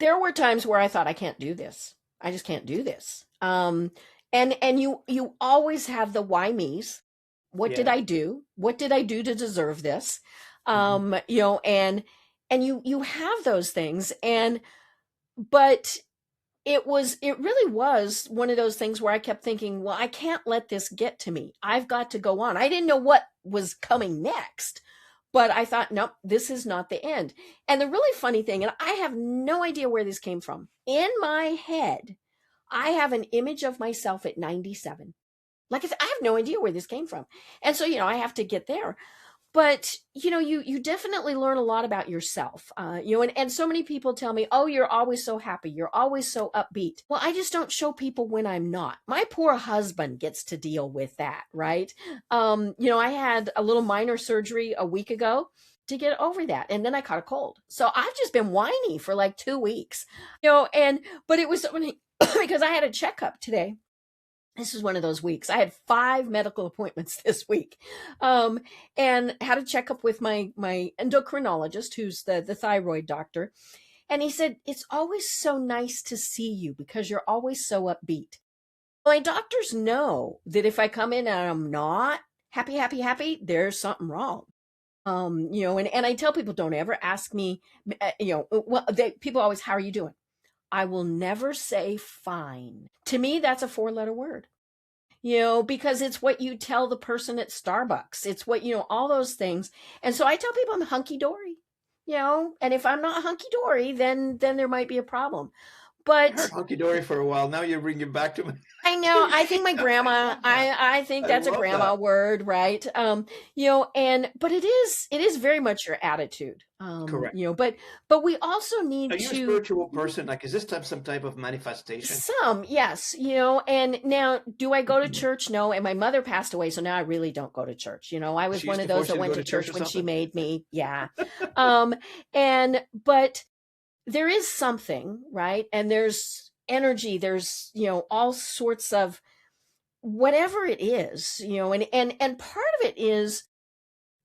there were times where I thought, I can't do this. I just can't do this. And you always have the why me's. What did Yeah. I do? What did I do to deserve this? Hmm. And you have those things, and but it really was one of those things where I kept thinking, well, I can't let this get to me. I've got to go on. I didn't know what was coming next, but I thought, nope, this is not the end. And the really funny thing, and I have no idea where this came from, in my head, I have an image of myself at 97. Like I have no idea where this came from. And so, I have to get there. But you definitely learn a lot about yourself. And so many people tell me, oh, you're always so happy, you're always so upbeat. Well, I just don't show people when I'm not. My poor husband gets to deal with that, right? I had a little minor surgery a week ago to get over that, and then I caught a cold, so I've just been whiny for like 2 weeks. And but it was so funny because I had a checkup today. This is one of those weeks. I had 5 medical appointments this week, and had a checkup with my endocrinologist, who's the thyroid doctor. And he said, it's always so nice to see you because you're always so upbeat. My doctors know that if I come in and I'm not happy, happy, happy, there's something wrong. And I tell people, don't ever ask me, people always, how are you doing? I will never say fine. To me, that's a 4-letter word, because it's what you tell the person at Starbucks. It's what, all those things. And so I tell people I'm hunky dory, and if I'm not hunky dory, then there might be a problem. I heard But hunky dory for a while. Now you're bringing it back to me. I know, I think my I grandma, love that. I think I that's a love grandma that. word, right? But it is very much your attitude. Correct. But we also Are need you a to. spiritual person? Like, is this some type of manifestation? Some, yes, and now, do I go to church? No, and my mother passed away, so now I really don't go to church. I was She one used of to those force that you to went go to to church church or when she something? made me. Yeah. But there is something, right? And there's energy, there's, all sorts of whatever it is, and part of it is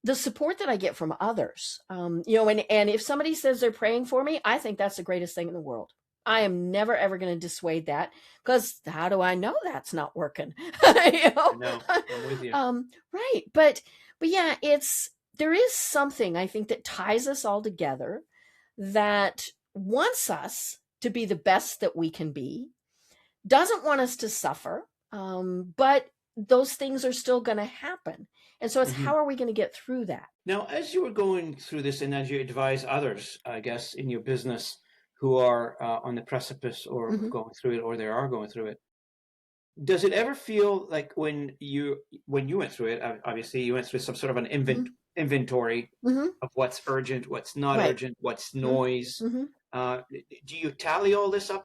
the support that I get from others. And if somebody says they're praying for me, I think that's the greatest thing in the world. I am never ever going to dissuade that, because how do I know that's not working? you I know, know. I'm with you. right? But yeah, there is something I think that ties us all together, that wants us to be the best that we can be, doesn't want us to suffer, but those things are still going to happen. And so it's, Hmm. how are we going to get through that? Now, as you were going through this and as you advise others, I guess, in your business who are on the precipice or of Hmm. going through it or they are going through it, does it ever feel like when you went through it, obviously you went through some sort of an Hmm. inventory Hmm. of what's urgent, what's not Right. urgent, what's Hmm. noise. Hmm. Uh, do you tally all this up